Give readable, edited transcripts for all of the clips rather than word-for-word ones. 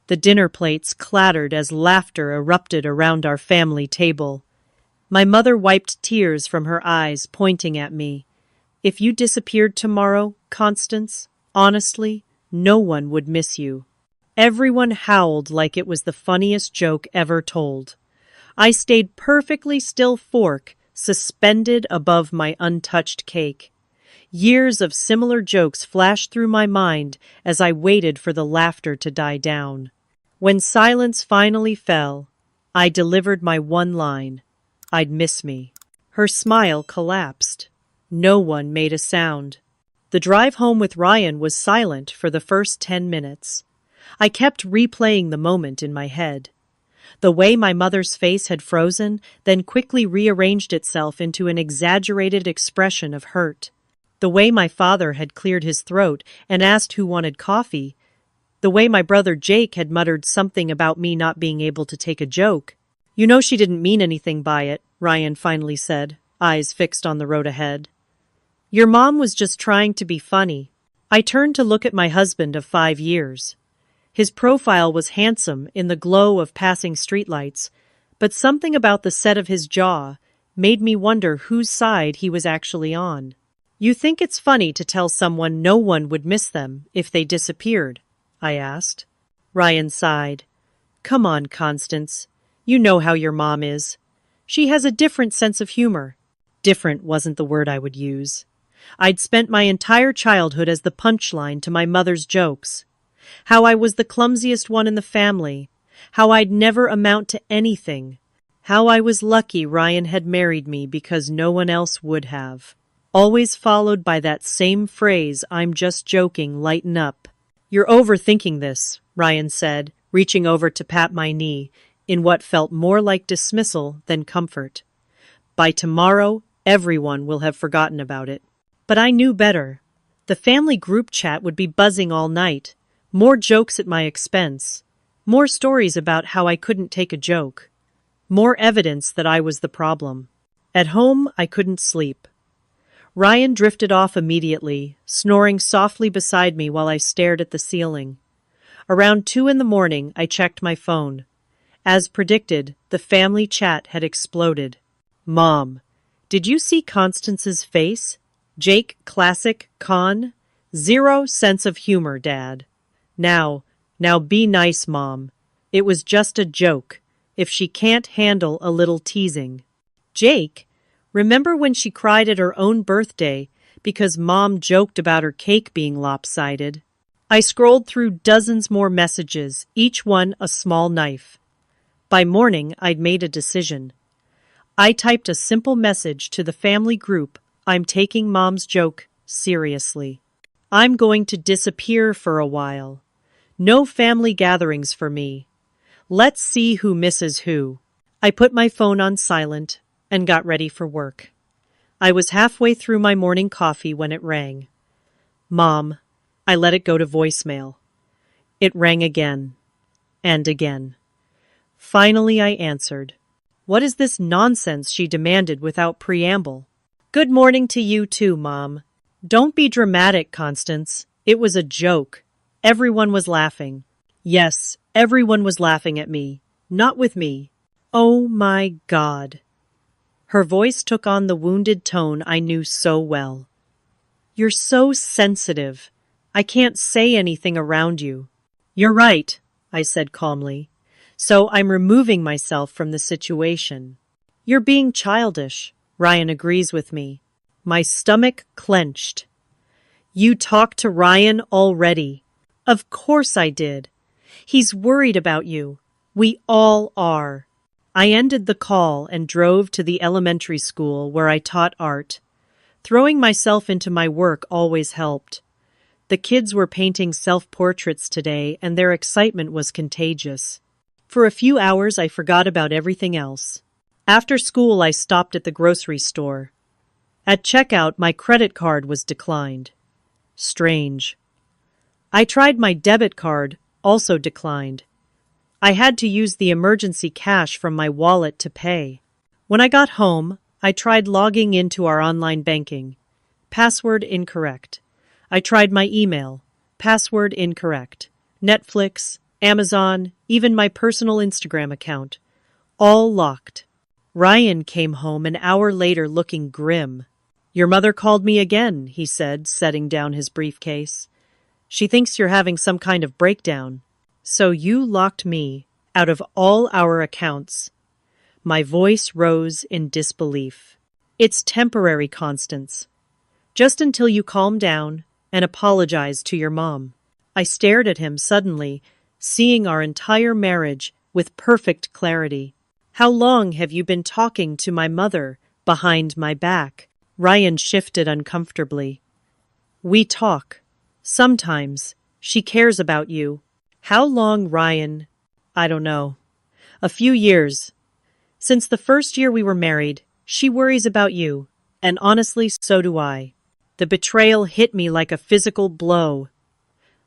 The dinner plates clattered as laughter erupted around our family table. My mother wiped tears from her eyes, pointing at me. If you disappeared tomorrow, Constance, honestly, no one would miss you. Everyone howled like it was the funniest joke ever told. I stayed perfectly still, fork suspended above my untouched cake. Years of similar jokes flashed through my mind as I waited for the laughter to die down. When silence finally fell, I delivered my one line. I'd miss me. Her smile collapsed. No one made a sound. The drive home with Ryan was silent for the first 10 minutes. I kept replaying the moment in my head. The way my mother's face had frozen, then quickly rearranged itself into an exaggerated expression of hurt. The way my father had cleared his throat and asked who wanted coffee. The way my brother Jake had muttered something about me not being able to take a joke. "You know she didn't mean anything by it," Ryan finally said, eyes fixed on the road ahead. "Your mom was just trying to be funny." I turned to look at my husband of 5 years. His profile was handsome in the glow of passing streetlights, but something about the set of his jaw made me wonder whose side he was actually on. "You think it's funny to tell someone no one would miss them if they disappeared?" I asked. Ryan sighed. "Come on, Constance. You know how your mom is. She has a different sense of humor." Different wasn't the word I would use. I'd spent my entire childhood as the punchline to my mother's jokes. How I was the clumsiest one in the family. How I'd never amount to anything. How I was lucky Ryan had married me because no one else would have. Always followed by that same phrase, "I'm just joking, lighten up." "You're overthinking this," Ryan said, reaching over to pat my knee, in what felt more like dismissal than comfort. "By tomorrow, everyone will have forgotten about it." But I knew better. The family group chat would be buzzing all night. More jokes at my expense. More stories about how I couldn't take a joke. More evidence that I was the problem. At home, I couldn't sleep. Ryan drifted off immediately, snoring softly beside me while I stared at the ceiling. Around 2 in the morning, I checked my phone. As predicted, the family chat had exploded. "Mom, did you see Constance's face? Jake, classic, con? Zero sense of humor, Dad. Now be nice, Mom. It was just a joke. If she can't handle a little teasing." "Jake? Remember when she cried at her own birthday because Mom joked about her cake being lopsided?" I scrolled through dozens more messages, each one a small knife. By morning, I'd made a decision. I typed a simple message to the family group. "I'm taking Mom's joke seriously. I'm going to disappear for a while. No family gatherings for me. Let's see who misses who." I put my phone on silent and got ready for work. I was halfway through my morning coffee when it rang. "Mom." I let it go to voicemail. It rang again and again. Finally, I answered. "What is this nonsense?" she demanded without preamble. "Good morning to you too, Mom. Don't be dramatic, Constance. It was a joke." Everyone was laughing. Yes, everyone was laughing at me. Not with me. Oh my God. Her voice took on the wounded tone I knew so well. "You're so sensitive. I can't say anything around you." "You're right," I said calmly. "So I'm removing myself from the situation." "You're being childish." Ryan agrees with me. My stomach clenched. "You talked to Ryan already?" "Of course I did. He's worried about you. We all are." I ended the call and drove to the elementary school where I taught art. Throwing myself into my work always helped. The kids were painting self-portraits today, and their excitement was contagious. For a few hours, I forgot about everything else. After school, I stopped at the grocery store. At checkout, my credit card was declined. Strange. I tried my debit card, also declined. I had to use the emergency cash from my wallet to pay. When I got home, I tried logging into our online banking. Password incorrect. I tried my email. Password incorrect. Netflix, Amazon, even my personal Instagram account. All locked. Ryan came home an hour later looking grim. Your mother called me again, he said, setting down his briefcase. She thinks you're having some kind of breakdown. So you locked me out of all our accounts. My voice rose in disbelief. It's temporary, Constance. Just until you calm down and apologize to your mom. I stared at him suddenly, seeing our entire marriage with perfect clarity. How long have you been talking to my mother behind my back? Ryan shifted uncomfortably. We talk. Sometimes. She cares about you. How long, Ryan? I don't know. A few years. Since the first year we were married, she worries about you. And honestly, so do I. The betrayal hit me like a physical blow.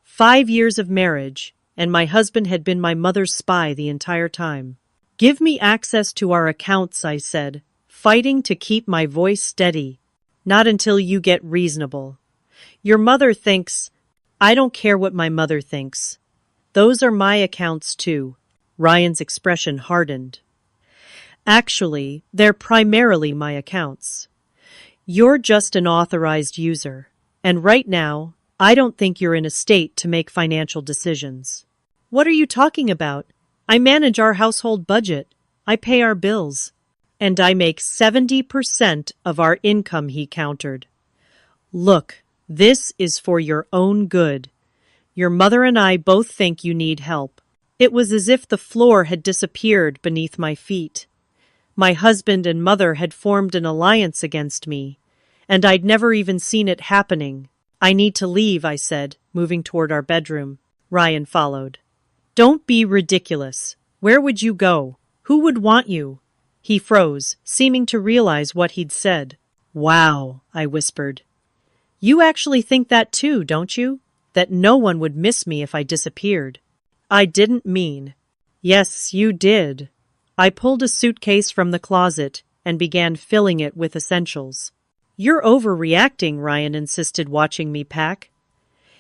5 years of marriage, and my husband had been my mother's spy the entire time. Give me access to our accounts, I said, fighting to keep my voice steady. Not until you get reasonable. Your mother thinks... I don't care what my mother thinks. Those are my accounts too. Ryan's expression hardened. Actually, they're primarily my accounts. You're just an authorized user, and right now, I don't think you're in a state to make financial decisions. What are you talking about? I manage our household budget. I pay our bills. And I make 70% of our income, he countered. Look, this is for your own good. Your mother and I both think you need help. It was as if the floor had disappeared beneath my feet. My husband and mother had formed an alliance against me, and I'd never even seen it happening. I need to leave, I said, moving toward our bedroom. Ryan followed. Don't be ridiculous. Where would you go? Who would want you? He froze, seeming to realize what he'd said. Wow, I whispered. You actually think that too, don't you? That no one would miss me if I disappeared. I didn't mean. Yes, you did. I pulled a suitcase from the closet and began filling it with essentials. You're overreacting, Ryan insisted, watching me pack.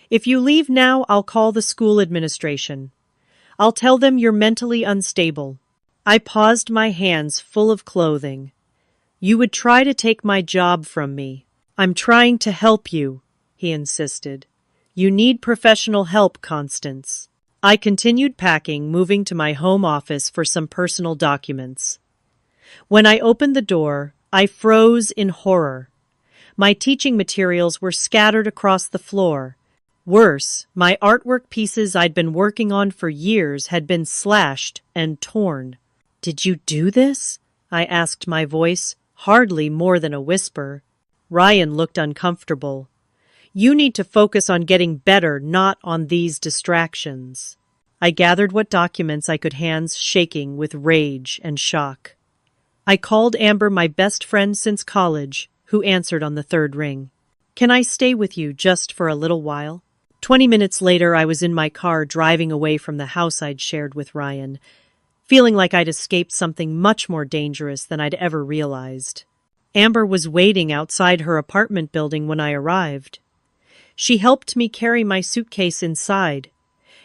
If you leave now, I'll call the school administration. I'll tell them you're mentally unstable. I paused, my hands full of clothing. You would try to take my job from me. I'm trying to help you, he insisted. You need professional help, Constance. I continued packing, moving to my home office for some personal documents. When I opened the door, I froze in horror. My teaching materials were scattered across the floor. Worse, my artwork pieces I'd been working on for years had been slashed and torn. Did you do this? I asked, my voice hardly more than a whisper. Ryan looked uncomfortable. You need to focus on getting better, not on these distractions. I gathered what documents I could, hands shaking with rage and shock. I called Amber, my best friend since college, who answered on the third ring. Can I stay with you just for a little while? 20 minutes later, I was in my car driving away from the house I'd shared with Ryan, feeling like I'd escaped something much more dangerous than I'd ever realized. Amber was waiting outside her apartment building when I arrived. She helped me carry my suitcase inside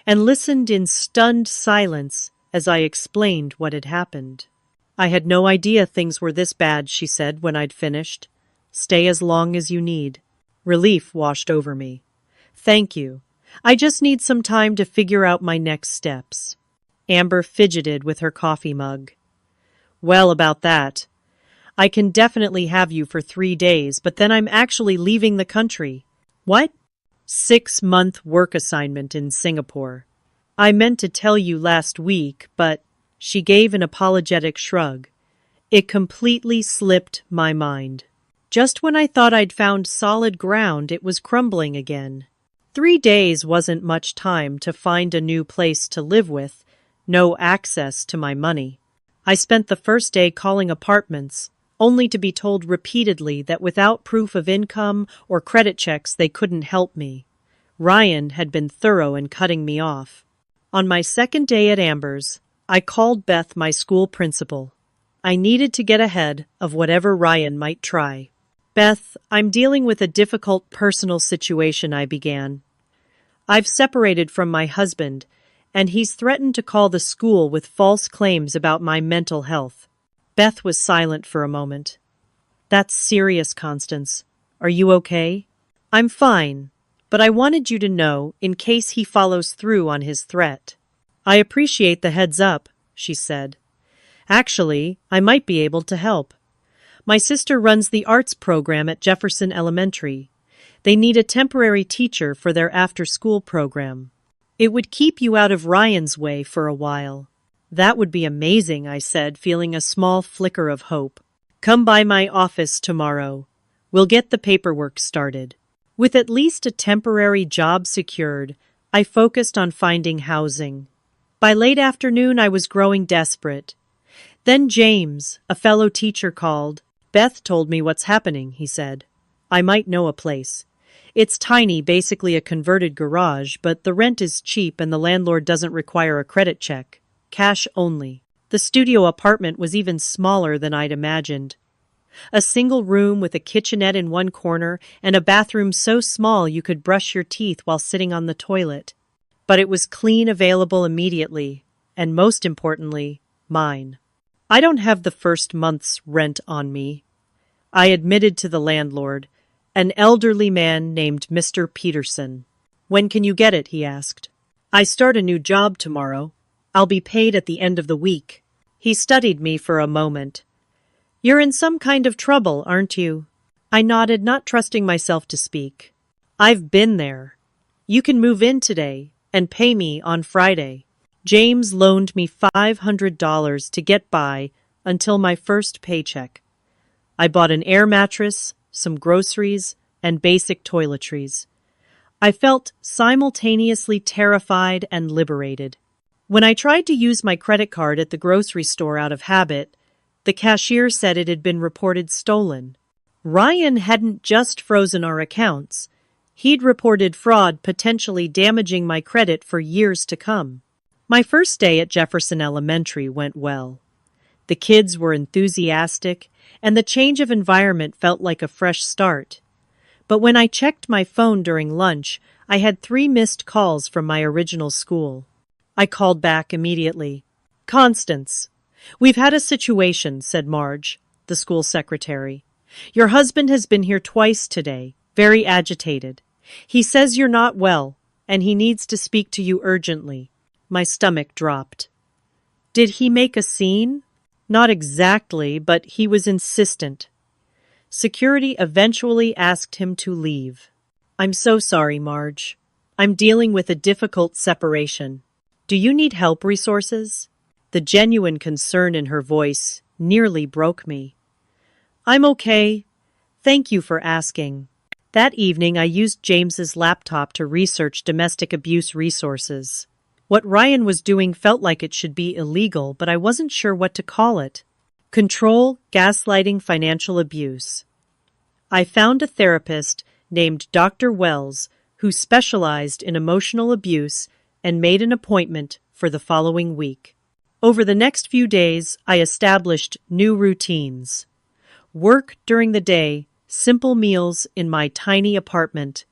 and listened in stunned silence as I explained what had happened. I had no idea things were this bad, she said when I'd finished. Stay as long as you need. Relief washed over me. Thank you. I just need some time to figure out my next steps. Amber fidgeted with her coffee mug. Well, about that. I can definitely have you for 3 days, but then I'm actually leaving the country. What? 6-month work assignment in Singapore. I meant to tell you last week, but she gave an apologetic shrug. It completely slipped my mind. Just when I thought I'd found solid ground, it was crumbling again. 3 days wasn't much time to find a new place to live with, no access to my money. I spent the first day calling apartments, only to be told repeatedly that without proof of income or credit checks they couldn't help me. Ryan had been thorough in cutting me off. On my second day at Amber's, I called Beth, my school principal. I needed to get ahead of whatever Ryan might try. Beth, I'm dealing with a difficult personal situation, I began. I've separated from my husband, And he's threatened to call the school with false claims about my mental health. Beth was silent for a moment. That's serious, Constance. Are you okay? I'm fine, but I wanted you to know in case he follows through on his threat. I appreciate the heads up, she said. Actually, I might be able to help. My sister runs the arts program at Jefferson Elementary. They need a temporary teacher for their after-school program. It would keep you out of Ryan's way for a while. That would be amazing, I said, feeling a small flicker of hope. Come by my office tomorrow. We'll get the paperwork started. With at least a temporary job secured, I focused on finding housing. By late afternoon, I was growing desperate. Then James, a fellow teacher, called. Beth told me what's happening, he said. I might know a place. It's tiny, basically a converted garage, but the rent is cheap and the landlord doesn't require a credit check. Cash only. The studio apartment was even smaller than I'd imagined. A single room with a kitchenette in one corner and a bathroom so small you could brush your teeth while sitting on the toilet. But it was clean, available immediately, and most importantly, mine. I don't have the first month's rent on me, I admitted to the landlord, an elderly man named Mr. Peterson. When can you get it? He asked. I start a new job tomorrow. I'll be paid at the end of the week. He studied me for a moment. You're in some kind of trouble, aren't you? I nodded, not trusting myself to speak. I've been there. You can move in today and pay me on Friday. James loaned me $500 to get by until my first paycheck. I bought an air mattress, some groceries, and basic toiletries. I felt simultaneously terrified and liberated. When I tried to use my credit card at the grocery store out of habit, the cashier said it had been reported stolen. Ryan hadn't just frozen our accounts. He'd reported fraud, potentially damaging my credit for years to come. My first day at Jefferson Elementary went well. The kids were enthusiastic, and the change of environment felt like a fresh start. But when I checked my phone during lunch, I had 3 missed calls from my original school. I called back immediately. Constance, we've had a situation, said Marge, the school secretary. Your husband has been here twice today, very agitated. He says you're not well, and he needs to speak to you urgently. My stomach dropped. Did he make a scene? Not exactly, but he was insistent. Security eventually asked him to leave. I'm so sorry, Marge. I'm dealing with a difficult separation. Do you need help resources? The genuine concern in her voice nearly broke me. I'm okay. Thank you for asking. That evening, I used James's laptop to research domestic abuse resources. What Ryan was doing felt like it should be illegal, but I wasn't sure what to call it. Control, gaslighting, financial abuse. I found a therapist named Dr. Wells who specialized in emotional abuse and made an appointment for the following week. Over the next few days, I established new routines. Work during the day, simple meals in my tiny apartment,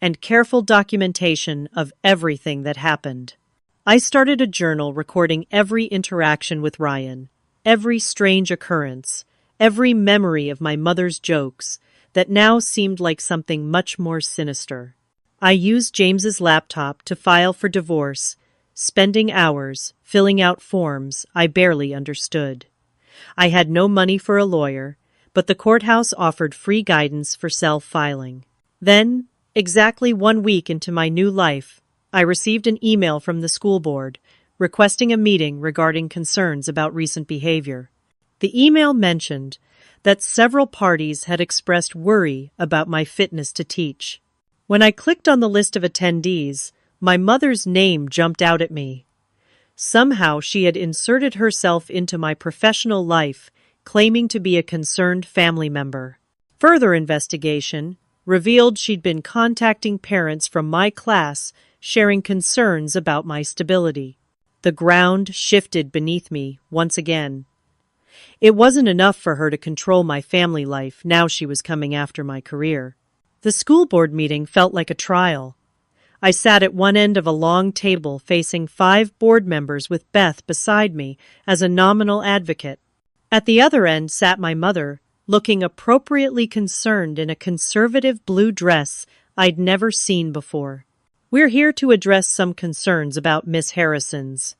and careful documentation of everything that happened. I started a journal recording every interaction with Ryan, every strange occurrence, every memory of my mother's jokes that now seemed like something much more sinister. I used James's laptop to file for divorce, spending hours filling out forms I barely understood. I had no money for a lawyer, but the courthouse offered free guidance for self-filing. Then, exactly 1 week into my new life, I received an email from the school board requesting a meeting regarding concerns about recent behavior. The email mentioned that several parties had expressed worry about my fitness to teach. When I clicked on the list of attendees, my mother's name jumped out at me. Somehow she had inserted herself into my professional life, claiming to be a concerned family member. Further investigation revealed she'd been contacting parents from my class, sharing concerns about my stability. The ground shifted beneath me once again. It wasn't enough for her to control my family life, now she was coming after my career. The school board meeting felt like a trial. I sat at one end of a long table facing 5 board members with Beth beside me as a nominal advocate. At the other end sat my mother, looking appropriately concerned in a conservative blue dress I'd never seen before. "We're here to address some concerns about Miss Harrison's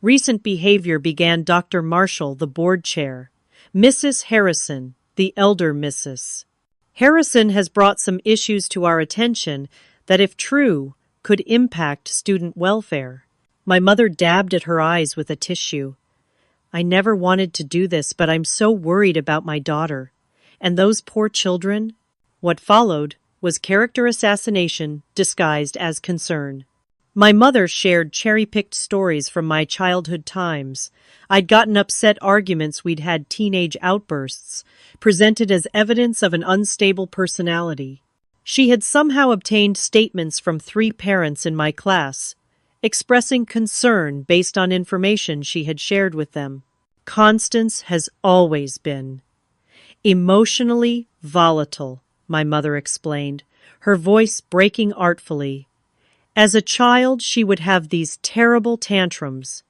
recent behavior," began Dr. Marshall, the board chair. "Mrs. Harrison, the elder Mrs. Harrison has brought some issues to our attention that, if true, could impact student welfare." My mother dabbed at her eyes with a tissue. "I never wanted to do this, but I'm so worried about my daughter. And those poor children." What followed was character assassination disguised as concern. My mother shared cherry-picked stories from my childhood times. I'd gotten upset arguments, we'd had teenage outbursts, presented as evidence of an unstable personality. She had somehow obtained statements from 3 parents in my class, expressing concern based on information she had shared with them. Constance has always been emotionally volatile, my mother explained, her voice breaking artfully. As a child, she would have these terrible tantrums.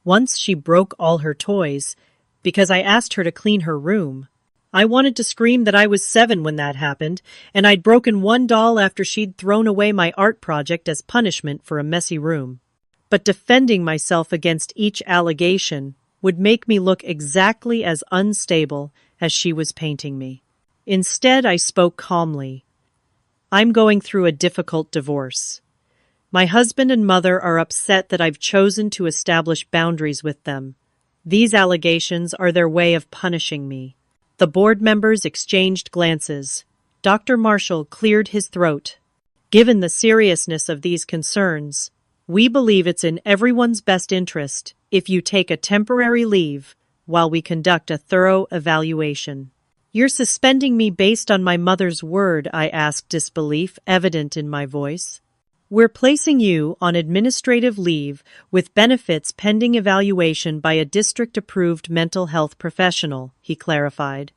Once she broke all her toys because I asked her to clean her room. I wanted to scream that I was 7 when that happened, and I'd broken one doll after she'd thrown away my art project as punishment for a messy room. But defending myself against each allegation would make me look exactly as unstable as she was painting me. Instead, I spoke calmly. "I'm going through a difficult divorce. My husband and mother are upset that I've chosen to establish boundaries with them. These allegations are their way of punishing me." The board members exchanged glances. Dr. Marshall cleared his throat. "Given the seriousness of these concerns, we believe it's in everyone's best interest if you take a temporary leave while we conduct a thorough evaluation." "You're suspending me based on my mother's word?" I asked, disbelief evident in my voice. "We're placing you on administrative leave with benefits pending evaluation by a district-approved mental health professional," he clarified.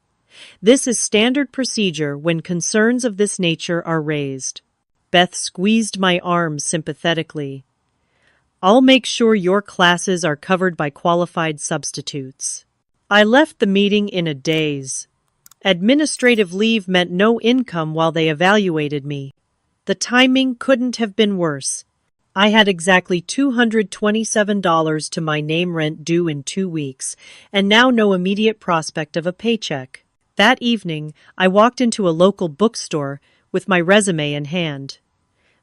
"This is standard procedure when concerns of this nature are raised." Beth squeezed my arm sympathetically. "I'll make sure your classes are covered by qualified substitutes." I left the meeting in a daze. Administrative leave meant no income while they evaluated me. The timing couldn't have been worse. I had exactly $227 to my name, rent due in 2 weeks, and now no immediate prospect of a paycheck. That evening, I walked into a local bookstore with my resume in hand.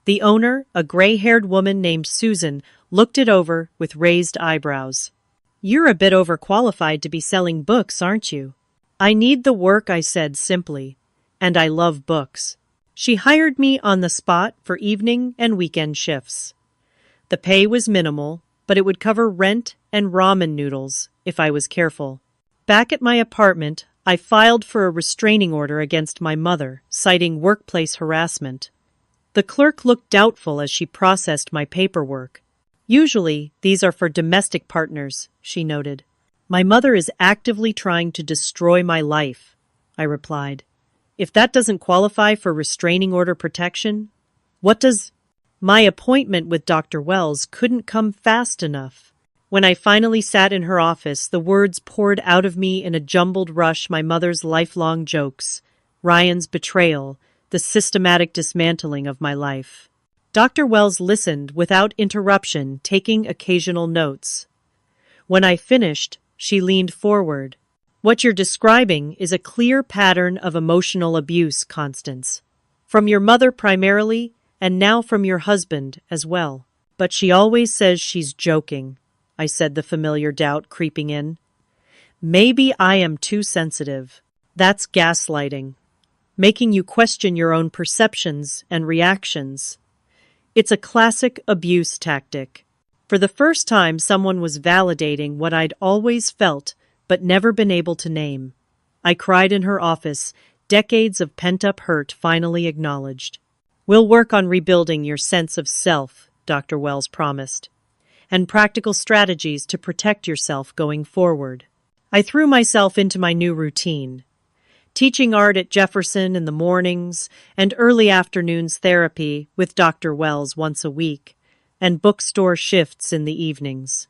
The owner, a gray-haired woman named Susan, looked it over with raised eyebrows. "You're a bit overqualified to be selling books, aren't you?" "I need the work," I said simply, "and I love books." She hired me on the spot for evening and weekend shifts. The pay was minimal, but it would cover rent and ramen noodles if I was careful. Back at my apartment, I filed for a restraining order against my mother, citing workplace harassment. The clerk looked doubtful as she processed my paperwork. "Usually, these are for domestic partners," she noted. "My mother is actively trying to destroy my life," I replied. "If that doesn't qualify for restraining order protection, what does?" My appointment with Dr. Wells couldn't come fast enough. When I finally sat in her office, the words poured out of me in a jumbled rush: my mother's lifelong jokes, Ryan's betrayal, the systematic dismantling of my life. Dr. Wells listened without interruption, taking occasional notes. When I finished, she leaned forward. "What you're describing is a clear pattern of emotional abuse, Constance. From your mother primarily, and now from your husband as well." "But she always says she's joking," I said, the familiar doubt creeping in. "Maybe I am too sensitive. That's gaslighting, making you question your own perceptions and reactions. It's a classic abuse tactic. For the first time, someone was validating what I'd always felt but never been able to name. I cried in her office, decades of pent-up hurt finally acknowledged. "We'll work on rebuilding your sense of self," Dr. Wells promised, "and practical strategies to protect yourself going forward." I threw myself into my new routine. teaching art at Jefferson in the mornings, and early afternoons therapy with Dr. Wells once a week, and bookstore shifts in the evenings.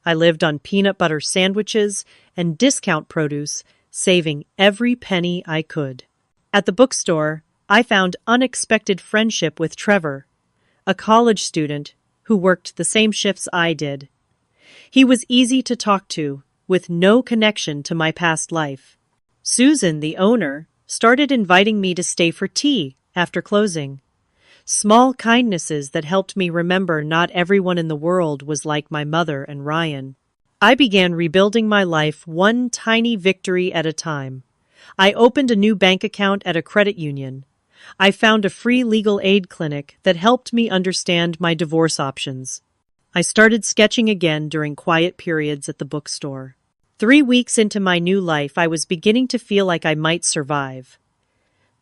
I lived on peanut butter sandwiches and discount produce, saving every penny I could. At the bookstore, I found unexpected friendship with Trevor, a college student who worked the same shifts I did. He was easy to talk to, with no connection to my past life. Susan, the owner, started inviting me to stay for tea after closing. Small kindnesses that helped me remember not everyone in the world was like my mother and Ryan. I began rebuilding my life one tiny victory at a time. I opened a new bank account at a credit union. I found a free legal aid clinic that helped me understand my divorce options. I started sketching again during quiet periods at the bookstore. 3 weeks into my new life, I was beginning to feel like I might survive.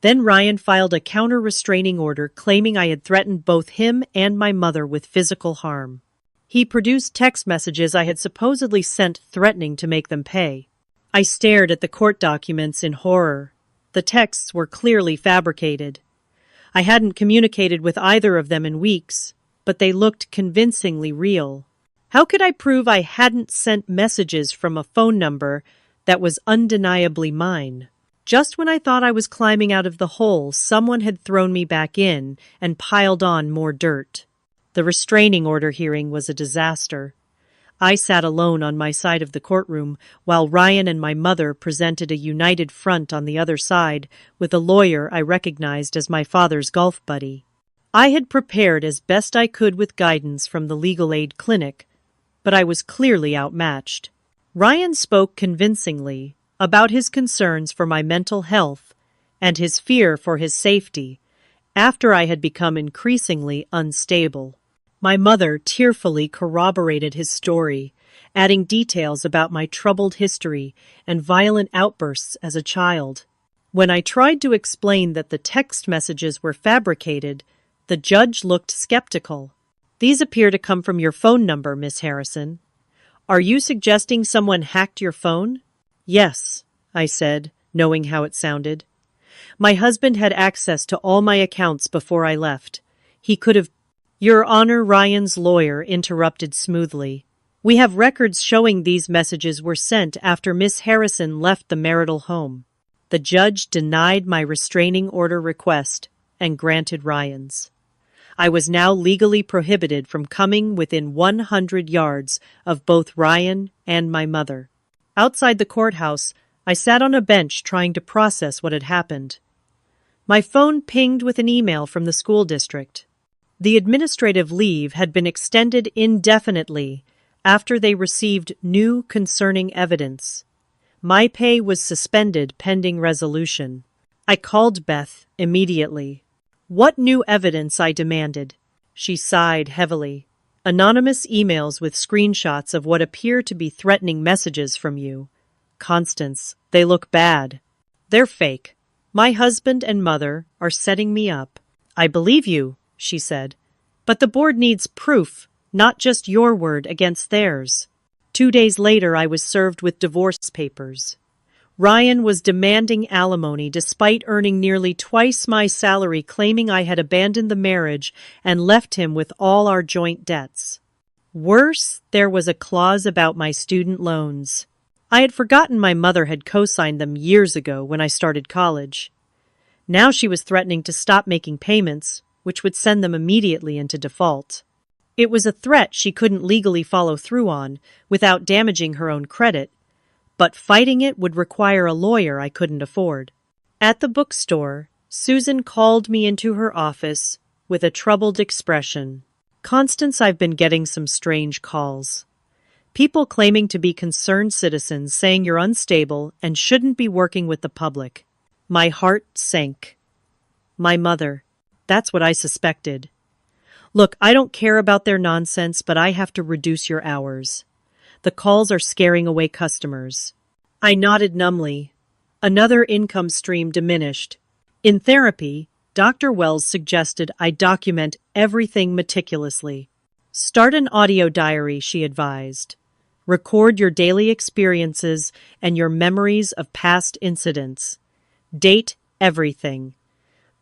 Then Ryan filed a counter-restraining order claiming I had threatened both him and my mother with physical harm. He produced text messages I had supposedly sent threatening to make them pay. I stared at the court documents in horror. The texts were clearly fabricated. I hadn't communicated with either of them in weeks, but they looked convincingly real. How could I prove I hadn't sent messages from a phone number that was undeniably mine? Just when I thought I was climbing out of the hole, someone had thrown me back in and piled on more dirt. The restraining order hearing was a disaster. I sat alone on my side of the courtroom, while Ryan and my mother presented a united front on the other side, with a lawyer I recognized as my father's golf buddy. I had prepared as best I could with guidance from the legal aid clinic, but I was clearly outmatched. Ryan spoke convincingly about his concerns for my mental health and his fear for his safety after I had become increasingly unstable. My mother tearfully corroborated his story, adding details about my troubled history and violent outbursts as a child. When I tried to explain that the text messages were fabricated, the judge looked skeptical. "These appear to come from your phone number, Miss Harrison. Are you suggesting someone hacked your phone?" "Yes," I said, knowing how it sounded. "My husband had access to all my accounts before I left. He could have—" "Your Honor," Ryan's lawyer interrupted smoothly. "We have records showing these messages were sent after Miss Harrison left the marital home." The judge denied my restraining order request and granted Ryan's. I was now legally prohibited from coming within 100 yards of both Ryan and my mother. Outside the courthouse, I sat on a bench trying to process what had happened. My phone pinged with an email from the school district. The administrative leave had been extended indefinitely after they received new concerning evidence. My pay was suspended pending resolution. I called Beth immediately. "What new evidence?" I demanded. She sighed heavily. "Anonymous emails with screenshots of what appear to be threatening messages from you. Constance, they look bad. They're fake. My husband and mother are setting me up." "I believe you," she said. "But the board needs proof, not just your word against theirs." 2 days later, I was served with divorce papers. Ryan was demanding alimony despite earning nearly twice my salary, claiming I had abandoned the marriage and left him with all our joint debts. Worse, there was a clause about my student loans. I had forgotten my mother had co-signed them years ago when I started college. Now she was threatening to stop making payments, which would send them immediately into default. It was a threat she couldn't legally follow through on without damaging her own credit, but fighting it would require a lawyer I couldn't afford. At the bookstore, Susan called me into her office with a troubled expression. "Constance, I've been getting some strange calls. People claiming to be concerned citizens saying you're unstable and shouldn't be working with the public." My heart sank. My mother. That's what I suspected. "Look, I don't care about their nonsense, but I have to reduce your hours. The calls are scaring away customers." I nodded numbly. Another income stream diminished. In therapy, Dr. Wells suggested I document everything meticulously. "Start an audio diary," she advised. "Record your daily experiences and your memories of past incidents. Date everything.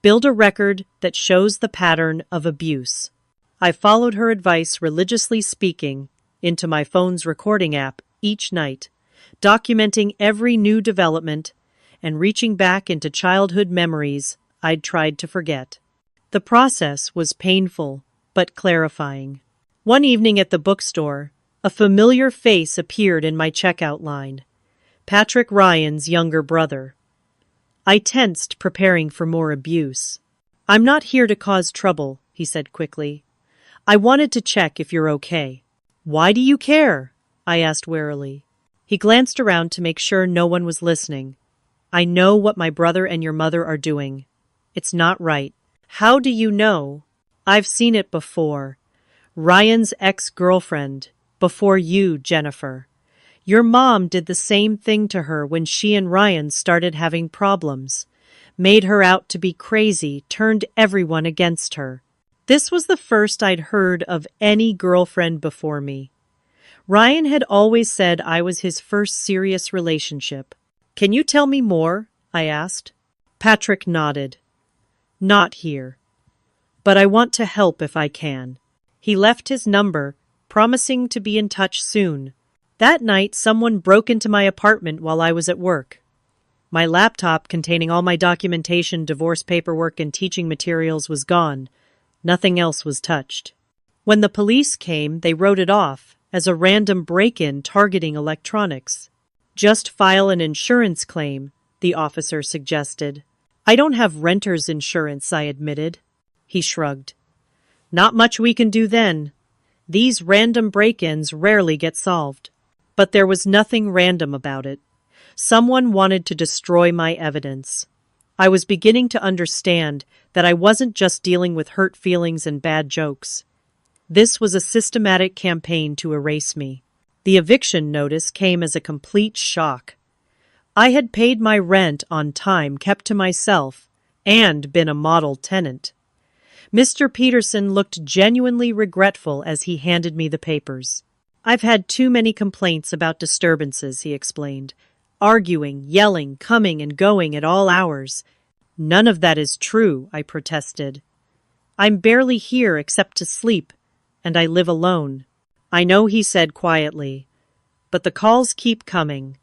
Build a record that shows the pattern of abuse. I followed her advice, religiously speaking, into my phone's recording app each night, documenting every new development and reaching back into childhood memories I'd tried to forget. The process was painful, but clarifying. One evening at the bookstore, a familiar face appeared in my checkout line. Patrick Ryan's younger brother. I tensed, preparing for more abuse. "I'm not here to cause trouble," he said quickly. "I wanted to check if you're okay." "Why do you care?" I asked warily. He glanced around to make sure no one was listening. "I know what my brother and your mother are doing. It's not right." "How do you know?" "I've seen it before. Ryan's ex-girlfriend. Before you, Jennifer. Your mom did the same thing to her when she and Ryan started having problems. Made her out to be crazy, turned everyone against her." This was the first I'd heard of any girlfriend before me. Ryan had always said I was his first serious relationship. "Can you tell me more?" I asked. Patrick nodded. "Not here. But I want to help if I can." He left his number, promising to be in touch soon. That night, someone broke into my apartment while I was at work. My laptop containing all my documentation, divorce paperwork, and teaching materials was gone. Nothing else was touched. When the police came, they wrote it off as a random break-in targeting electronics. "Just file an insurance claim," the officer suggested. "I don't have renter's insurance," I admitted. He shrugged. "Not much we can do then. These random break-ins rarely get solved." But there was nothing random about it. Someone wanted to destroy my evidence. I was beginning to understand that I wasn't just dealing with hurt feelings and bad jokes. This was a systematic campaign to erase me. The eviction notice came as a complete shock. I had paid my rent on time, kept to myself, and been a model tenant. Mr. Peterson looked genuinely regretful as he handed me the papers. "I've had too many complaints about disturbances," he explained. "Arguing, yelling, coming and going at all hours." "None of that is true," I protested. "I'm barely here except to sleep, and I live alone." "I know," he said quietly, "but the calls keep coming.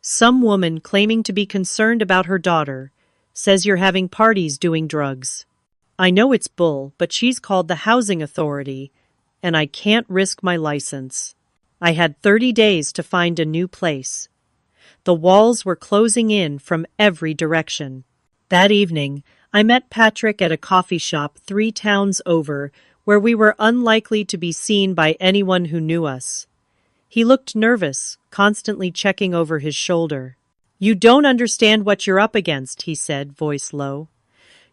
Some woman claiming to be concerned about her daughter says you're having parties doing drugs. I know it's bull, but she's called the housing authority, and I can't risk my license." I had 30 days to find a new place. The walls were closing in from every direction. That evening, I met Patrick at a coffee shop 3 towns over, where we were unlikely to be seen by anyone who knew us. He looked nervous, constantly checking over his shoulder. "You don't understand what you're up against," he said, voice low.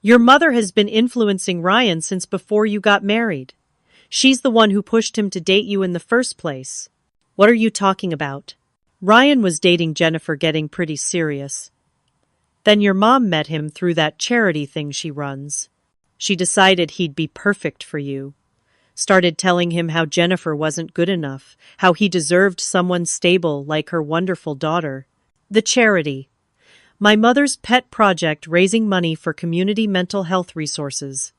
"Your mother has been influencing Ryan since before you got married. She's the one who pushed him to date you in the first place." "What are you talking about?" "Ryan was dating Jennifer, getting pretty serious. Then your mom met him through that charity thing she runs. She decided he'd be perfect for you. Started telling him how Jennifer wasn't good enough, how he deserved someone stable like her wonderful daughter." The charity. My mother's pet project, raising money for community mental health resources.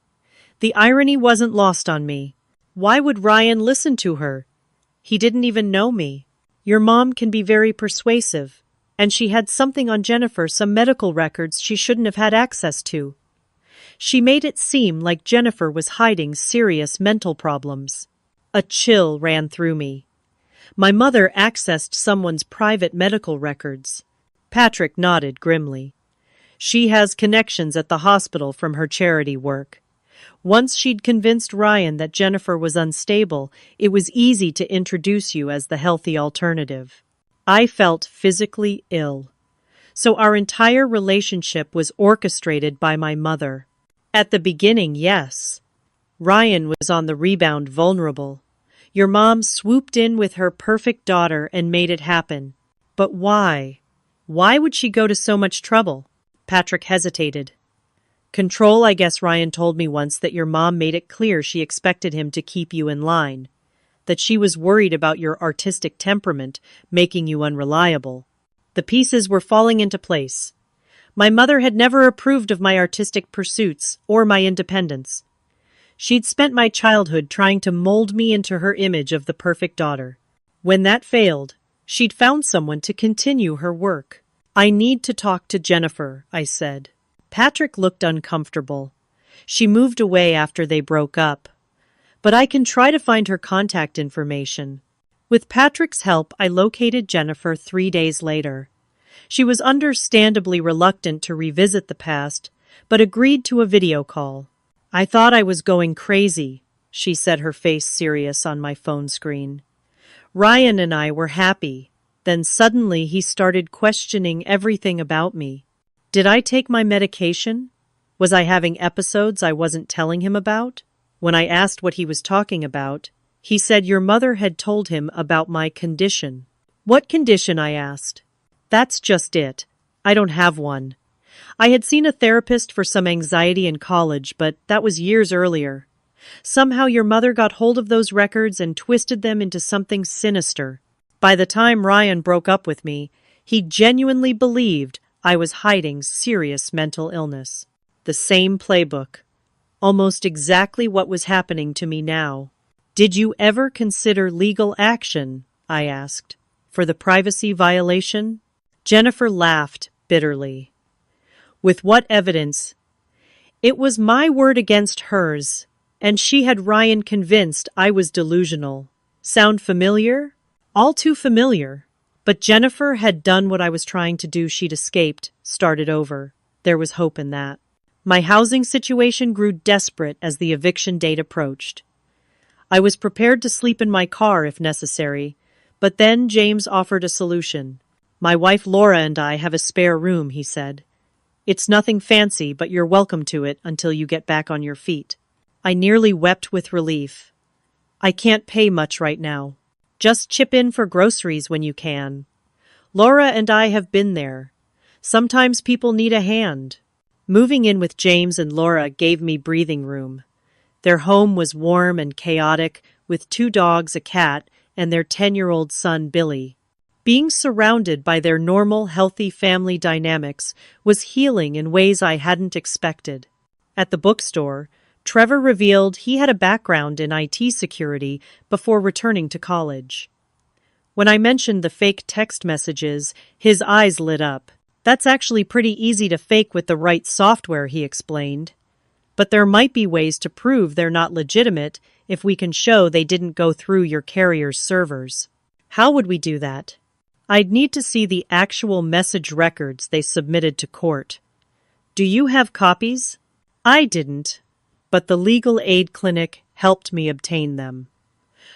The irony wasn't lost on me. Why would Ryan listen to her? He didn't even know me. "Your mom can be very persuasive, and she had something on Jennifer, some medical records she shouldn't have had access to. She made it seem like Jennifer was hiding serious mental problems." A chill ran through me. My mother accessed someone's private medical records. Patrick nodded grimly. "She has connections at the hospital from her charity work. Once she'd convinced Ryan that Jennifer was unstable, it was easy to introduce you as the healthy alternative." I felt physically ill. So our entire relationship was orchestrated by my mother. At the beginning, yes. Ryan was on the rebound, vulnerable. Your mom swooped in with her perfect daughter and made it happen. But why? Why would she go to so much trouble? Patrick hesitated. "Control, I guess. Ryan told me once that your mom made it clear she expected him to keep you in line, that she was worried about your artistic temperament, making you unreliable." The pieces were falling into place. My mother had never approved of my artistic pursuits or my independence. She'd spent my childhood trying to mold me into her image of the perfect daughter. When that failed, she'd found someone to continue her work. I need to talk to Jennifer, I said. Patrick looked uncomfortable. She moved away after they broke up. But I can try to find her contact information. With Patrick's help, I located Jennifer 3 days later. She was understandably reluctant to revisit the past, but agreed to a video call. I thought I was going crazy, she said, her face serious on my phone screen. Ryan and I were happy. Then suddenly he started questioning everything about me. Did I take my medication? Was I having episodes I wasn't telling him about? When I asked what he was talking about, he said your mother had told him about my condition. What condition? I asked. That's just it. I don't have one. I had seen a therapist for some anxiety in college, but that was years earlier. Somehow your mother got hold of those records and twisted them into something sinister. By the time Ryan broke up with me, he genuinely believed I was hiding serious mental illness. The same playbook. Almost exactly what was happening to me now. Did you ever consider legal action? I asked. For the privacy violation? Jennifer laughed bitterly. With what evidence? It was my word against hers, and she had Ryan convinced I was delusional. Sound familiar? All too familiar. But Jennifer had done what I was trying to do. She'd escaped, started over. There was hope in that. My housing situation grew desperate as the eviction date approached. I was prepared to sleep in my car if necessary, but then James offered a solution. My wife Laura and I have a spare room, he said. It's nothing fancy, but you're welcome to it until you get back on your feet. I nearly wept with relief. I can't pay much right now. Just chip in for groceries when you can. Laura and I have been there. Sometimes people need a hand. Moving in with James and Laura gave me breathing room. Their home was warm and chaotic, with 2 dogs, a cat, and their 10-year-old son, Billy. Being surrounded by their normal, healthy family dynamics was healing in ways I hadn't expected. At the bookstore, Trevor revealed he had a background in IT security before returning to college. When I mentioned the fake text messages, his eyes lit up. That's actually pretty easy to fake with the right software, he explained. But there might be ways to prove they're not legitimate if we can show they didn't go through your carrier's servers. How would we do that? I'd need to see the actual message records they submitted to court. Do you have copies? I didn't, but the legal aid clinic helped me obtain them.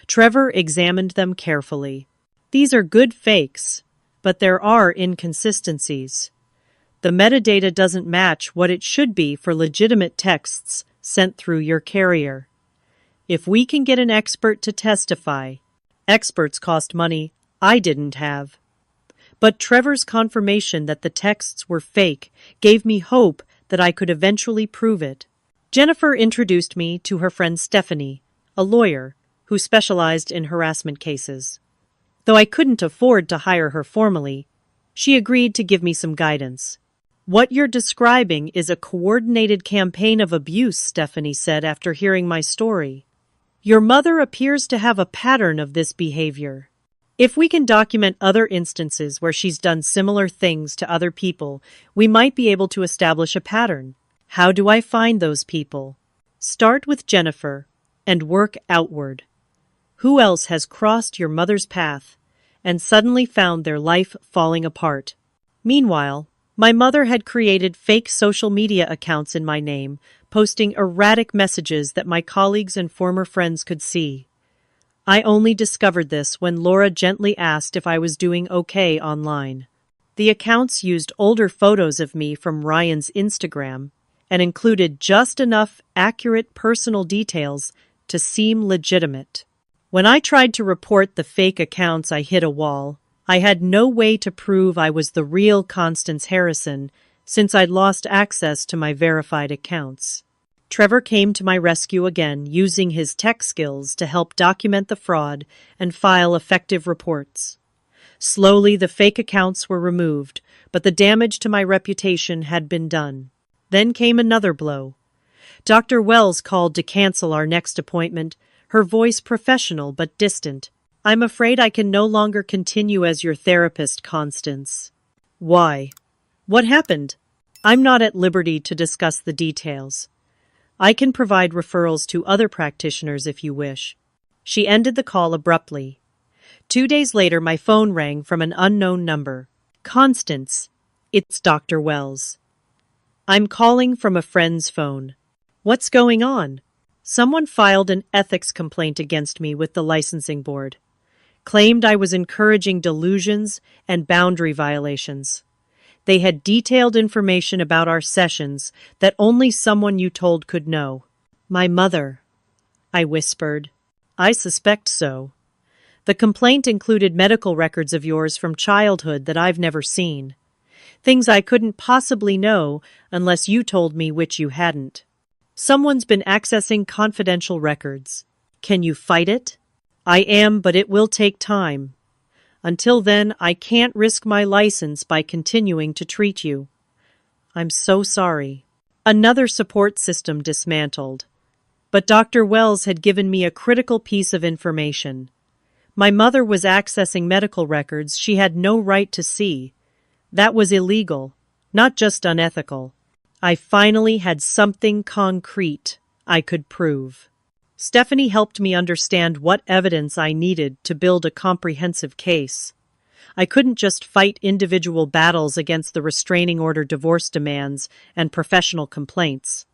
Trevor examined them carefully. These are good fakes, but there are inconsistencies. The metadata doesn't match what it should be for legitimate texts sent through your carrier. If we can get an expert to testify, experts cost money I didn't have. But Trevor's confirmation that the texts were fake gave me hope that I could eventually prove it. Jennifer introduced me to her friend Stephanie, a lawyer who specialized in harassment cases. Though I couldn't afford to hire her formally, she agreed to give me some guidance. What you're describing is a coordinated campaign of abuse, Stephanie said after hearing my story. Your mother appears to have a pattern of this behavior. If we can document other instances where she's done similar things to other people, we might be able to establish a pattern. How do I find those people? Start with Jennifer and work outward. Who else has crossed your mother's path and suddenly found their life falling apart? Meanwhile, my mother had created fake social media accounts in my name, posting erratic messages that my colleagues and former friends could see. I only discovered this when Laura gently asked if I was doing okay online. The accounts used older photos of me from Ryan's Instagram and included just enough accurate personal details to seem legitimate. When I tried to report the fake accounts, I hit a wall. I had no way to prove I was the real Constance Harrison since I'd lost access to my verified accounts. Trevor came to my rescue again, using his tech skills to help document the fraud and file effective reports. Slowly, the fake accounts were removed, but the damage to my reputation had been done. Then came another blow. Dr. Wells called to cancel our next appointment, her voice professional but distant. "I'm afraid I can no longer continue as your therapist, Constance." "Why? What happened?" "I'm not at liberty to discuss the details. I can provide referrals to other practitioners if you wish." She ended the call abruptly. 2 days later, my phone rang from an unknown number. "Constance, it's Dr. Wells. I'm calling from a friend's phone." "What's going on?" "Someone filed an ethics complaint against me with the licensing board. Claimed I was encouraging delusions and boundary violations. They had detailed information about our sessions that only someone you told could know." "My mother," I whispered. "I suspect so. The complaint included medical records of yours from childhood that I've never seen. Things I couldn't possibly know unless you told me which you hadn't. Someone's been accessing confidential records. Can you fight it?" "I am, but it will take time. Until then, I can't risk my license by continuing to treat you." "I'm so sorry." Another support system dismantled. But Dr. Wells had given me a critical piece of information. My mother was accessing medical records she had no right to see. That was illegal, not just unethical. I finally had something concrete I could prove. Stephanie helped me understand what evidence I needed to build a comprehensive case. I couldn't just fight individual battles against the restraining order, divorce demands, and professional complaints.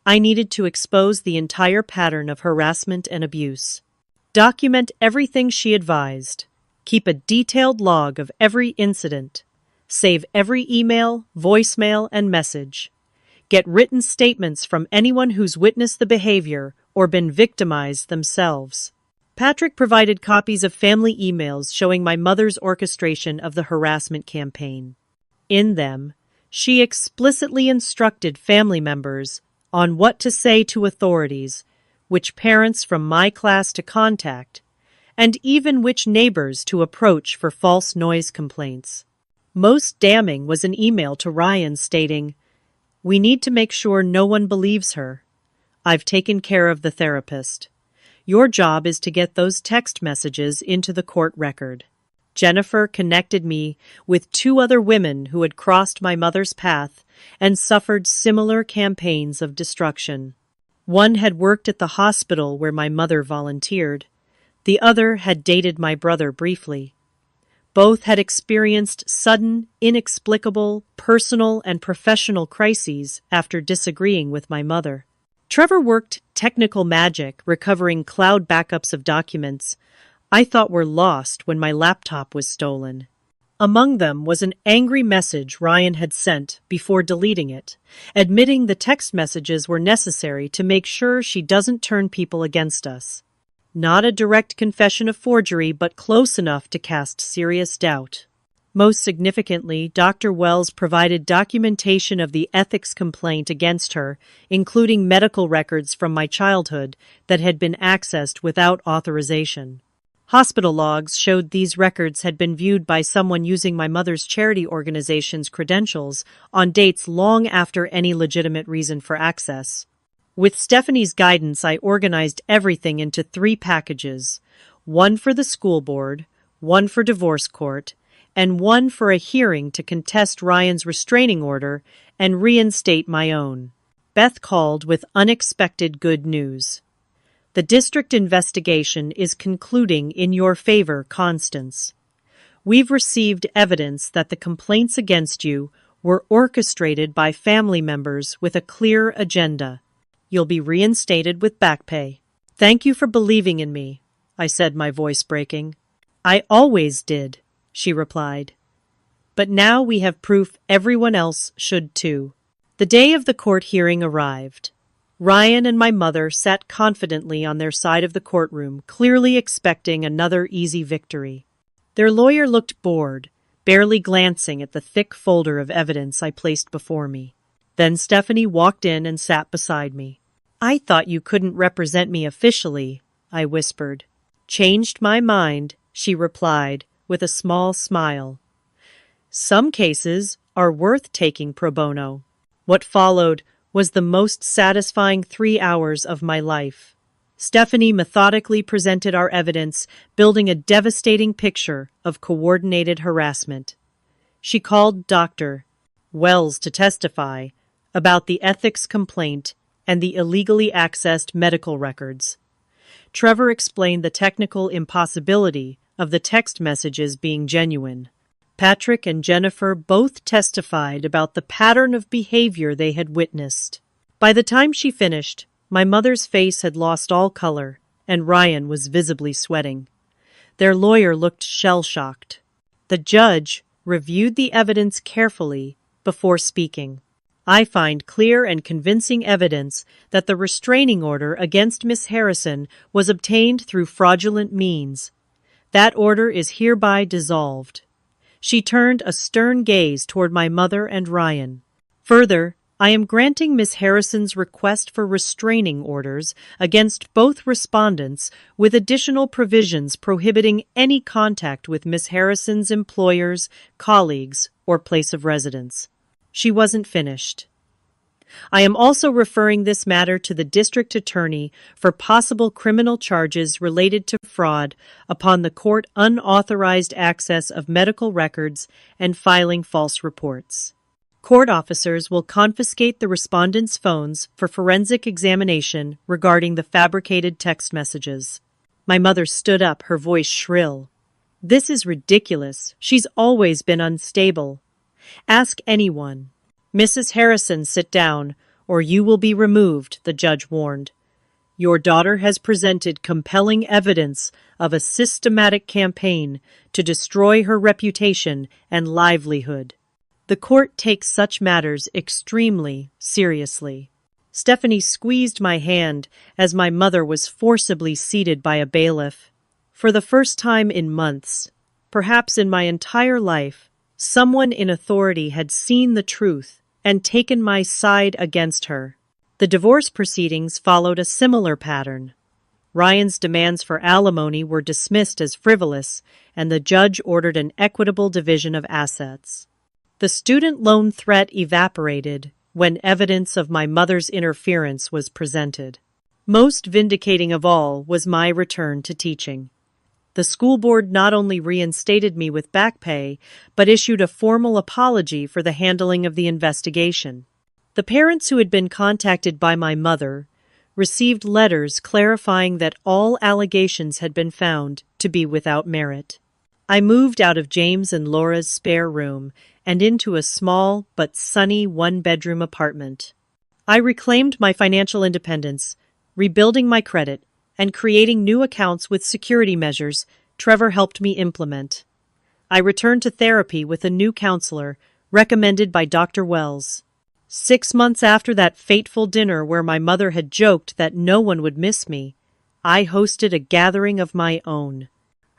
I needed to expose the entire pattern of harassment and abuse. Document everything she advised. Keep a detailed log of every incident. Save every email, voicemail, and message. Get written statements from anyone who's witnessed the behavior or been victimized themselves. Patrick provided copies of family emails showing my mother's orchestration of the harassment campaign. In them, she explicitly instructed family members on what to say to authorities, which parents from my class to contact, and even which neighbors to approach for false noise complaints. Most damning was an email to Ryan stating, "We need to make sure no one believes her. I've taken care of the therapist. Your job is to get those text messages into the court record." Jennifer connected me with 2 other women who had crossed my mother's path and suffered similar campaigns of destruction. One had worked at the hospital where my mother volunteered. The other had dated my brother briefly. Both had experienced sudden, inexplicable, personal and professional crises after disagreeing with my mother. Trevor worked technical magic, recovering cloud backups of documents I thought were lost when my laptop was stolen. Among them was an angry message Ryan had sent before deleting it, admitting the text messages were necessary to make sure she doesn't turn people against us. Not a direct confession of forgery, but close enough to cast serious doubt. Most significantly, Dr. Wells provided documentation of the ethics complaint against her, including medical records from my childhood that had been accessed without authorization. Hospital logs showed these records had been viewed by someone using my mother's charity organization's credentials on dates long after any legitimate reason for access. With Stephanie's guidance, I organized everything into 3 packages, one for the school board, one for divorce court, and one for a hearing to contest Ryan's restraining order and reinstate my own. Beth called with unexpected good news. "The district investigation is concluding in your favor, Constance. We've received evidence that the complaints against you were orchestrated by family members with a clear agenda. You'll be reinstated with back pay." "Thank you for believing in me," I said, my voice breaking. "I always did," she replied. "But now we have proof everyone else should too." The day of the court hearing arrived. Ryan and my mother sat confidently on their side of the courtroom, clearly expecting another easy victory. Their lawyer looked bored, barely glancing at the thick folder of evidence I placed before me. Then Stephanie walked in and sat beside me. "I thought you couldn't represent me officially," I whispered. "Changed my mind," she replied, with a small smile. Some cases are worth taking pro bono. What followed was the most satisfying 3 hours of my life. Stephanie methodically presented our evidence, building a devastating picture of coordinated harassment. She called Dr. Wells to testify about the ethics complaint and the illegally accessed medical records. Trevor explained the technical impossibility of the text messages being genuine. Patrick and Jennifer both testified about the pattern of behavior they had witnessed. By the time she finished, my mother's face had lost all color, and Ryan was visibly sweating. Their lawyer looked shell-shocked. The judge reviewed the evidence carefully before speaking. I find clear and convincing evidence that the restraining order against Miss Harrison was obtained through fraudulent means. That order is hereby dissolved. She turned a stern gaze toward my mother and Ryan. Further, I am granting Miss Harrison's request for restraining orders against both respondents with additional provisions prohibiting any contact with Miss Harrison's employers, colleagues, or place of residence. She wasn't finished. I am also referring this matter to the district attorney for possible criminal charges related to fraud upon the court unauthorized access of medical records and filing false reports. Court officers will confiscate the respondents' phones for forensic examination regarding the fabricated text messages. My mother stood up, her voice shrill. This is ridiculous. She's always been unstable. Ask anyone. Mrs. Harrison, sit down, or you will be removed, the judge warned. Your daughter has presented compelling evidence of a systematic campaign to destroy her reputation and livelihood. The court takes such matters extremely seriously. Stephanie squeezed my hand as my mother was forcibly seated by a bailiff. For the first time in months, perhaps in my entire life, someone in authority had seen the truth and taken my side against her. The divorce proceedings followed a similar pattern. Ryan's demands for alimony were dismissed as frivolous, and the judge ordered an equitable division of assets. The student loan threat evaporated when evidence of my mother's interference was presented. Most vindicating of all was my return to teaching. The school board not only reinstated me with back pay, but issued a formal apology for the handling of the investigation. The parents who had been contacted by my mother received letters clarifying that all allegations had been found to be without merit. I moved out of James and Laura's spare room and into a small but sunny one-bedroom apartment. I reclaimed my financial independence, rebuilding my credit, and creating new accounts with security measures Trevor helped me implement. I returned to therapy with a new counselor, recommended by Dr. Wells. 6 months after that fateful dinner where my mother had joked that no one would miss me, I hosted a gathering of my own.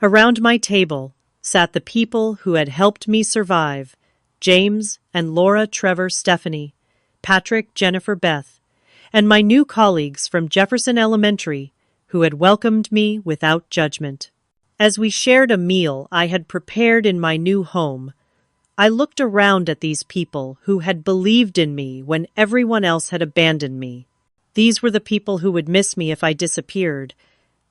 Around my table sat the people who had helped me survive: James and Laura, Trevor, Stephanie, Patrick, Jennifer, Beth, and my new colleagues from Jefferson Elementary who had welcomed me without judgment. As we shared a meal I had prepared in my new home, I looked around at these people who had believed in me when everyone else had abandoned me. These were the people who would miss me if I disappeared,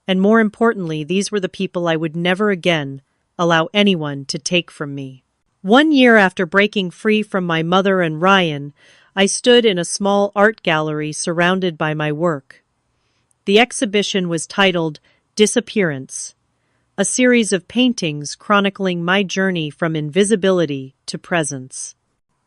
and more importantly, these were the people I would never again allow anyone to take from me. 1 year after breaking free from my mother and Ryan, I stood in a small art gallery surrounded by my work. The exhibition was titled Disappearance, a series of paintings chronicling my journey from invisibility to presence.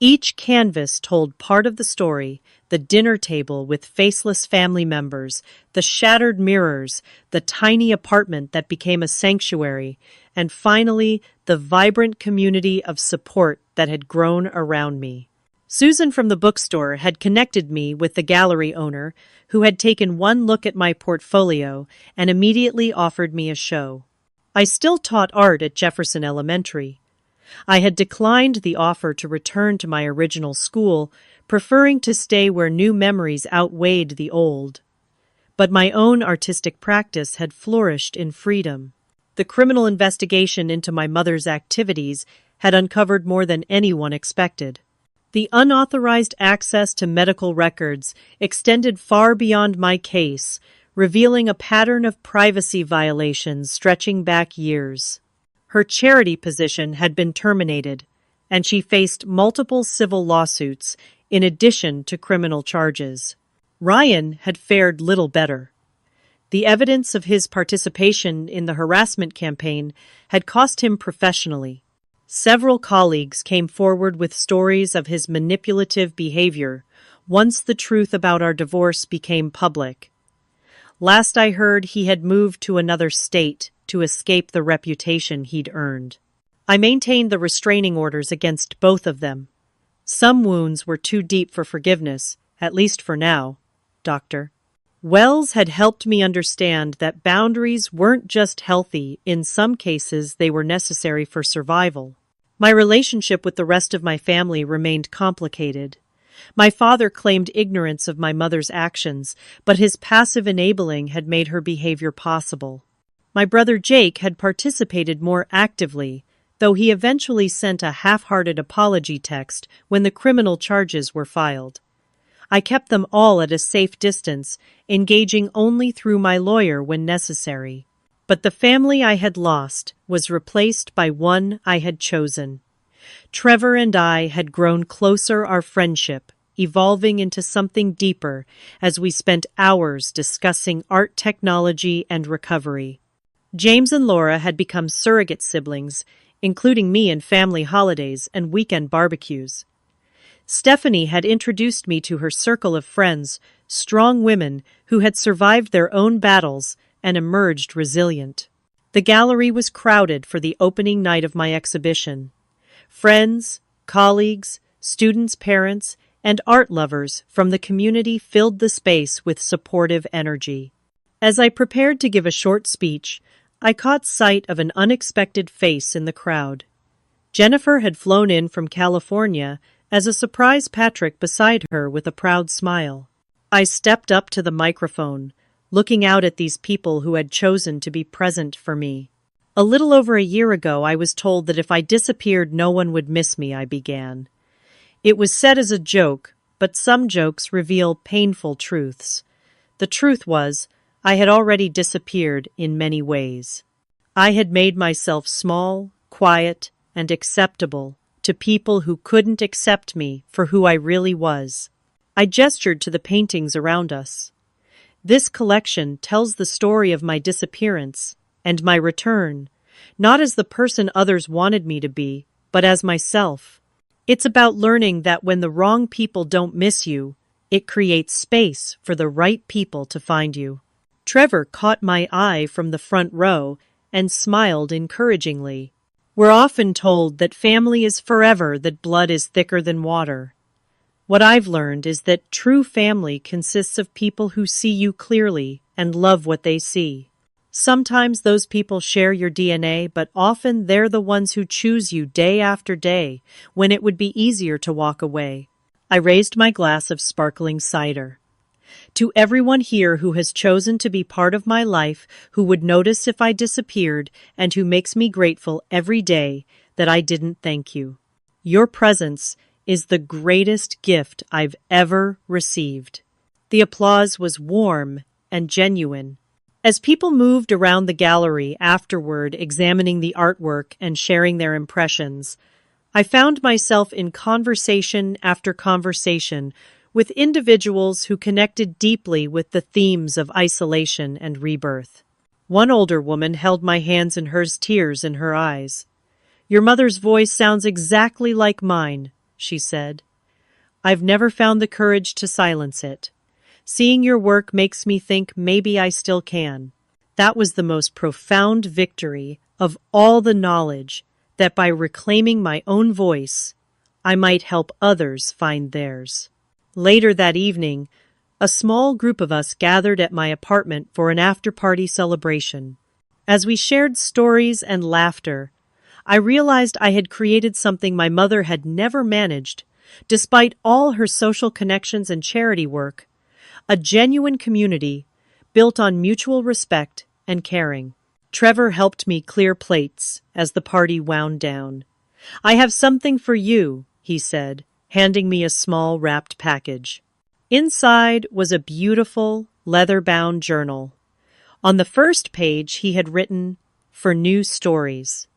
Each canvas told part of the story: the dinner table with faceless family members, the shattered mirrors, the tiny apartment that became a sanctuary, and finally, the vibrant community of support that had grown around me. Susan from the bookstore had connected me with the gallery owner, who had taken one look at my portfolio and immediately offered me a show. I still taught art at Jefferson Elementary. I had declined the offer to return to my original school, preferring to stay where new memories outweighed the old. But my own artistic practice had flourished in freedom. The criminal investigation into my mother's activities had uncovered more than anyone expected. The unauthorized access to medical records extended far beyond my case, revealing a pattern of privacy violations stretching back years. Her charity position had been terminated, and she faced multiple civil lawsuits in addition to criminal charges. Ryan had fared little better. The evidence of his participation in the harassment campaign had cost him professionally. Several colleagues came forward with stories of his manipulative behavior once the truth about our divorce became public. Last I heard, he had moved to another state to escape the reputation he'd earned. I maintained the restraining orders against both of them. Some wounds were too deep for forgiveness, at least for now, Doctor. Wells had helped me understand that boundaries weren't just healthy, in some cases they were necessary for survival. My relationship with the rest of my family remained complicated. My father claimed ignorance of my mother's actions, but his passive enabling had made her behavior possible. My brother Jake had participated more actively, though he eventually sent a half-hearted apology text when the criminal charges were filed. I kept them all at a safe distance, engaging only through my lawyer when necessary. But the family I had lost was replaced by one I had chosen. Trevor and I had grown closer, our friendship evolving into something deeper as we spent hours discussing art, technology, and recovery. James and Laura had become surrogate siblings, including me in family holidays and weekend barbecues. Stephanie had introduced me to her circle of friends, strong women who had survived their own battles and emerged resilient. The gallery was crowded for the opening night of my exhibition. Friends, colleagues, students, parents, and art lovers from the community filled the space with supportive energy. As I prepared to give a short speech, I caught sight of an unexpected face in the crowd. Jennifer had flown in from California as a surprise, Patrick beside her with a proud smile. I stepped up to the microphone, looking out at these people who had chosen to be present for me. A little over a year ago, I was told that if I disappeared, no one would miss me, I began. It was said as a joke, but some jokes reveal painful truths. The truth was, I had already disappeared in many ways. I had made myself small, quiet, and acceptable to people who couldn't accept me for who I really was. I gestured to the paintings around us. This collection tells the story of my disappearance and my return, not as the person others wanted me to be, but as myself. It's about learning that when the wrong people don't miss you, it creates space for the right people to find you. Trevor caught my eye from the front row and smiled encouragingly. We're often told that family is forever, that blood is thicker than water. What I've learned is that true family consists of people who see you clearly and love what they see. Sometimes those people share your DNA, but often they're the ones who choose you day after day when it would be easier to walk away. I raised my glass of sparkling cider. To everyone here who has chosen to be part of my life, who would notice if I disappeared, and who makes me grateful every day that I didn't thank you. Your presence is the greatest gift I've ever received. The applause was warm and genuine. As people moved around the gallery afterward, examining the artwork and sharing their impressions, I found myself in conversation after conversation with individuals who connected deeply with the themes of isolation and rebirth. One older woman held my hands in hers, tears in her eyes. "Your mother's voice sounds exactly like mine," she said. "I've never found the courage to silence it. Seeing your work makes me think maybe I still can." That was the most profound victory of all the knowledge that by reclaiming my own voice, I might help others find theirs. Later that evening, a small group of us gathered at my apartment for an after-party celebration. As we shared stories and laughter, I realized I had created something my mother had never managed, despite all her social connections and charity work. A genuine community built on mutual respect and caring. Trevor helped me clear plates as the party wound down. "I have something for you," he said, handing me a small wrapped package. Inside was a beautiful, leather-bound journal. On the first page he had written, "For new stories.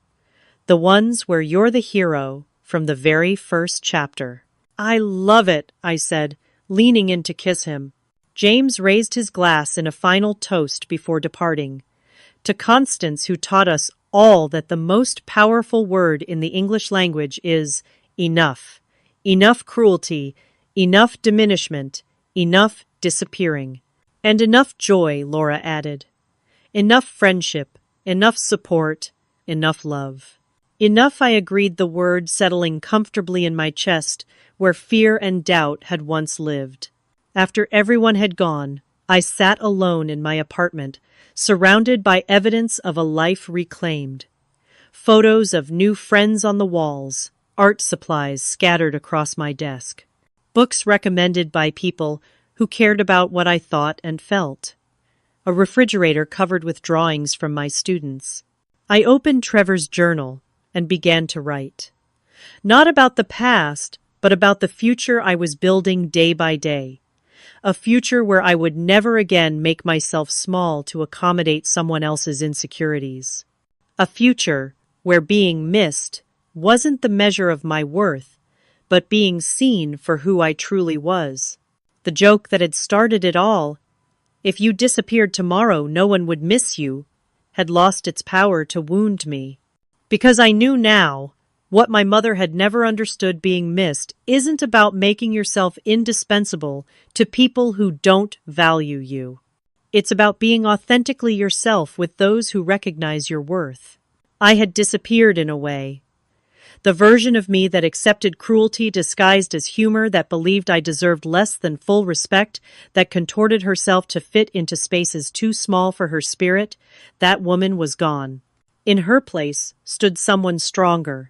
The ones where you're the hero from the very first chapter." "I love it," I said, leaning in to kiss him. James raised his glass in a final toast before departing. "To Constance, who taught us all that the most powerful word in the English language is enough. Enough cruelty, enough diminishment, enough disappearing. And enough joy," Laura added. "Enough friendship, enough support, enough love." "Enough," I agreed, the word settling comfortably in my chest where fear and doubt had once lived. After everyone had gone, I sat alone in my apartment, surrounded by evidence of a life reclaimed. Photos of new friends on the walls, art supplies scattered across my desk, books recommended by people who cared about what I thought and felt, a refrigerator covered with drawings from my students. I opened Trevor's journal and began to write. Not about the past, but about the future I was building day by day. A future where I would never again make myself small to accommodate someone else's insecurities. A future where being missed wasn't the measure of my worth, but being seen for who I truly was. The joke that had started it all, "If you disappeared tomorrow, no one would miss you," had lost its power to wound me. Because I knew now, what my mother had never understood: being missed isn't about making yourself indispensable to people who don't value you. It's about being authentically yourself with those who recognize your worth. I had disappeared in a way. The version of me that accepted cruelty disguised as humor, that believed I deserved less than full respect, that contorted herself to fit into spaces too small for her spirit, that woman was gone. In her place stood someone stronger.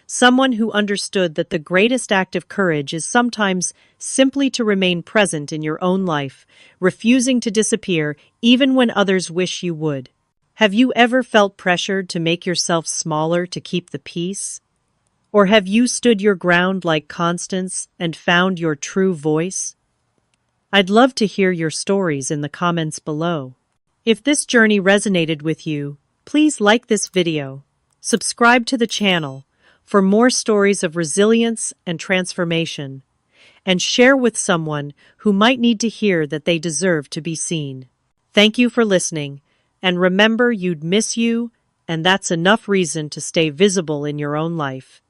Someone who understood that the greatest act of courage is sometimes simply to remain present in your own life, refusing to disappear even when others wish you would. Have you ever felt pressured to make yourself smaller to keep the peace? Or have you stood your ground like Constance and found your true voice? I'd love to hear your stories in the comments below. If this journey resonated with you, please like this video, subscribe to the channel for more stories of resilience and transformation, and share with someone who might need to hear that they deserve to be seen. Thank you for listening, and remember, you'd miss you, and that's enough reason to stay visible in your own life.